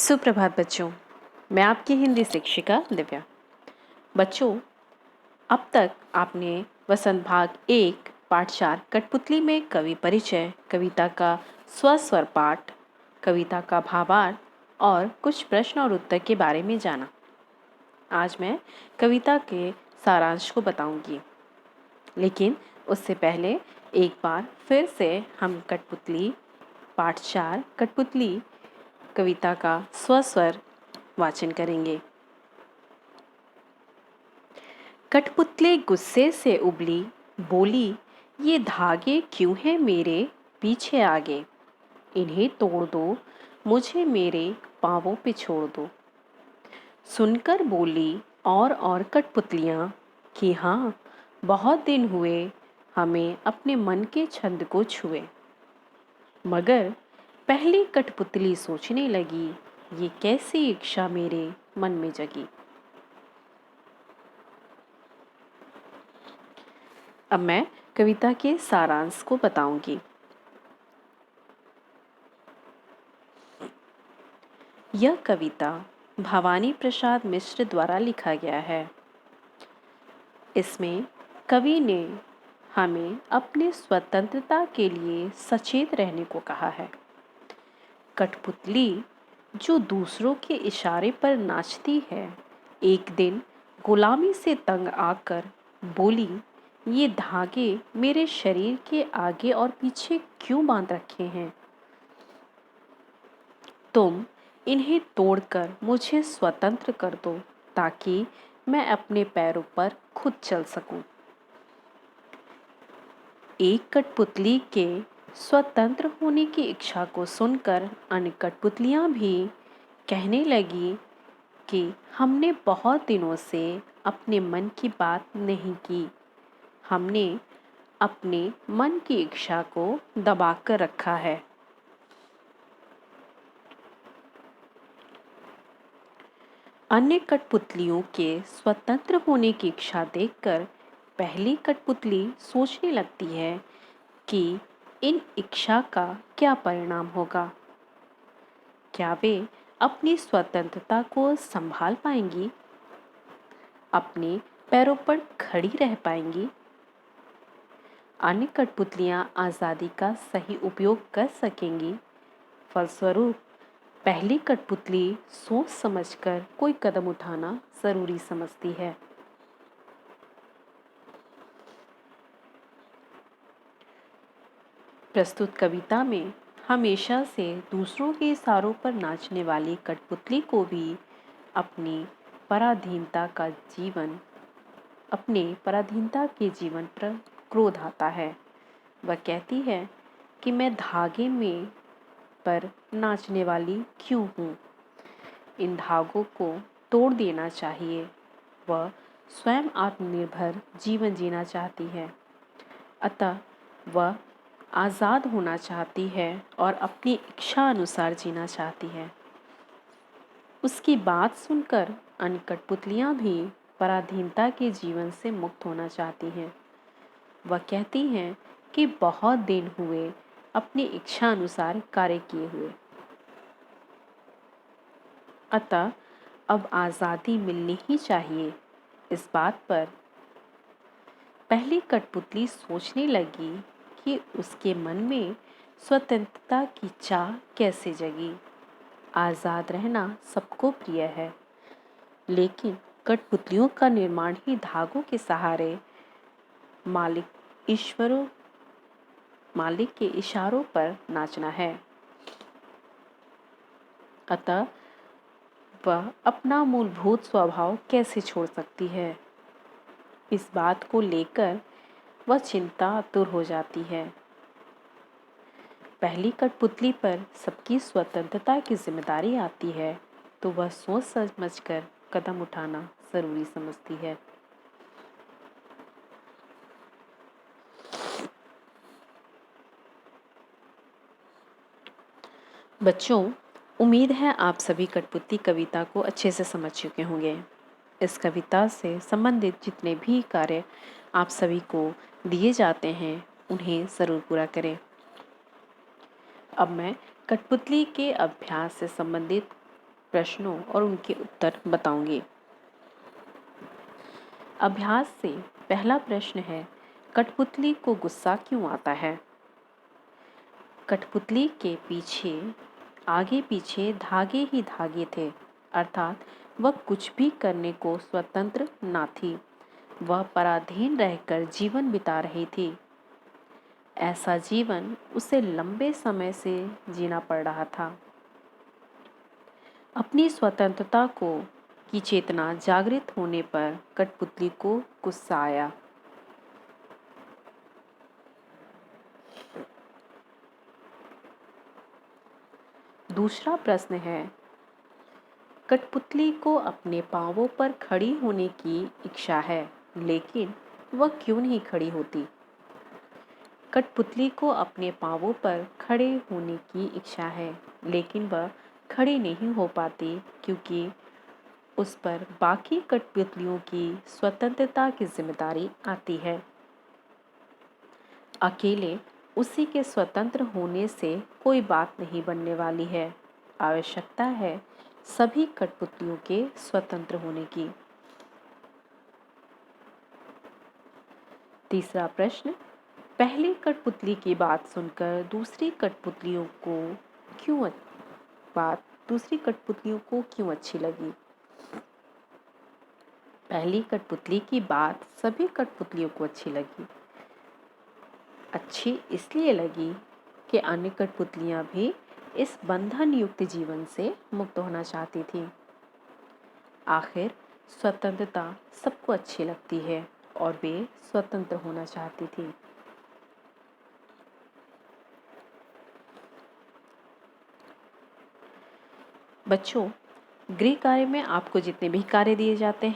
सुप्रभात बच्चों, मैं आपकी हिंदी शिक्षिका दिव्या। बच्चों, अब तक आपने वसंत भाग 1 पाठ 4 कठपुतली में कवि परिचय, कविता का स्वस्वर पाठ, कविता का भावार्थ और कुछ प्रश्न और उत्तर के बारे में जाना। आज मैं कविता के सारांश को बताऊंगी, लेकिन उससे पहले एक बार फिर से हम कठपुतली पाठ 4 कठपुतली कविता का स्वस्वर वाचन करेंगे। कठपुतली गुस्से से उबली, बोली, ये धागे क्यों हैं मेरे पीछे आगे? इन्हें तोड़ दो, मुझे मेरे पांवों पे छोड़ दो। सुनकर बोली और कठपुतलियाँ कि हाँ, बहुत दिन हुए हमें अपने मन के छंद को छुए। मगर पहली कठपुतली सोचने लगी, ये कैसी इच्छा मेरे मन में जगी। अब मैं कविता के सारांश को बताऊंगी। यह कविता भवानी प्रसाद मिश्र द्वारा लिखा गया है। इसमें कवि ने हमें अपने स्वतंत्रता के लिए सचेत रहने को कहा है। कठपुतली जो दूसरों के इशारे पर नाचती है, एक दिन गुलामी से तंग आकर बोली, ये धागे मेरे शरीर के आगे और पीछे क्यों बांध रखे हैं? तुम इन्हें तोड़कर मुझे स्वतंत्र कर दो, ताकि मैं अपने पैरों पर खुद चल सकूं। एक कठपुतली के स्वतंत्र होने की इच्छा को सुनकर अन्य कठपुतलियां भी कहने लगी कि हमने बहुत दिनों से अपने मन की बात नहीं की। हमने अपने मन की इच्छा को दबाकर रखा है। अन्य कठपुतलियों के स्वतंत्र होने की इच्छा देखकर पहली कठपुतली सोचने लगती है कि इन इच्छा का क्या परिणाम होगा। क्या वे अपनी स्वतंत्रता को संभाल पाएंगी? अपने पैरों पर खड़ी रह पाएंगी? अन्य कठपुतलियां आज़ादी का सही उपयोग कर सकेंगी? फलस्वरूप पहली कठपुतली सोच समझकर कोई कदम उठाना जरूरी समझती है। प्रस्तुत कविता में हमेशा से दूसरों के इशारों पर नाचने वाली कठपुतली को भी अपनी पराधीनता के जीवन पर क्रोध आता है। वह कहती है कि मैं धागे में पर नाचने वाली क्यों हूँ? इन धागों को तोड़ देना चाहिए। वह स्वयं आत्मनिर्भर जीवन जीना चाहती है। अतः वह आज़ाद होना चाहती है और अपनी इच्छा अनुसार जीना चाहती है। उसकी बात सुनकर अन्य कठपुतलियां भी पराधीनता के जीवन से मुक्त होना चाहती हैं। वह कहती हैं कि बहुत दिन हुए अपनी इच्छा अनुसार कार्य किए हुए, अतः अब आज़ादी मिलनी ही चाहिए। इस बात पर पहली कठपुतली सोचने लगी कि उसके मन में स्वतंत्रता की चाह कैसे जगी। आज़ाद रहना सबको प्रिय है, लेकिन कठपुतलियों का निर्माण ही धागों के सहारे मालिक के इशारों पर नाचना है। अतः वह अपना मूलभूत स्वभाव कैसे छोड़ सकती है? इस बात को लेकर वह चिंतातुर हो जाती है। पहली कठपुतली पर सबकी स्वतंत्रता की जिम्मेदारी आती है, तो वह सोच समझकर कदम उठाना जरूरी समझती है। बच्चों, उम्मीद है आप सभी कठपुतली कविता को अच्छे से समझ चुके होंगे। इस कविता से संबंधित जितने भी कार्य आप सभी को दिए जाते हैं, उन्हें ज़रूर पूरा करें। अब मैं कठपुतली के अभ्यास से संबंधित प्रश्नों और उनके उत्तर बताऊंगी। अभ्यास से पहला प्रश्न है, कठपुतली को गुस्सा क्यों आता है? कठपुतली के पीछे आगे पीछे धागे ही धागे थे, अर्थात वह कुछ भी करने को स्वतंत्र ना थी। वह पराधीन रहकर जीवन बिता रही थी। ऐसा जीवन उसे लंबे समय से जीना पड़ रहा था। अपनी स्वतंत्रता को की चेतना जागृत होने पर कठपुतली को गुस्सा आया। दूसरा प्रश्न है, कठपुतली को अपने पांवों पर खड़ी होने की इच्छा है, लेकिन वह क्यों नहीं खड़ी होती? कठपुतली को अपने पांवों पर खड़े होने की इच्छा है, लेकिन वह खड़ी नहीं हो पाती क्योंकि उस पर बाकी कठपुतलियों की स्वतंत्रता की जिम्मेदारी आती है। अकेले उसी के स्वतंत्र होने से कोई बात नहीं बनने वाली है। आवश्यकता है सभी कठपुतलियों के स्वतंत्र होने की। तीसरा प्रश्न, पहली कठपुतली की बात सुनकर दूसरी कठपुतलियों को क्यों अच्छी लगी? पहली कठपुतली की बात सभी कठपुतलियों को अच्छी लगी। अच्छी इसलिए लगी कि अन्य कठपुतलियां भी इस बंधन युक्त जीवन से मुक्त होना चाहती थी। आखिर स्वतंत्रता सबको अच्छी लगती है और वे स्वतंत्र होना चाहती थी। बच्चों, गृह कार्य में आपको जितने भी कार्य दिए जाते हैं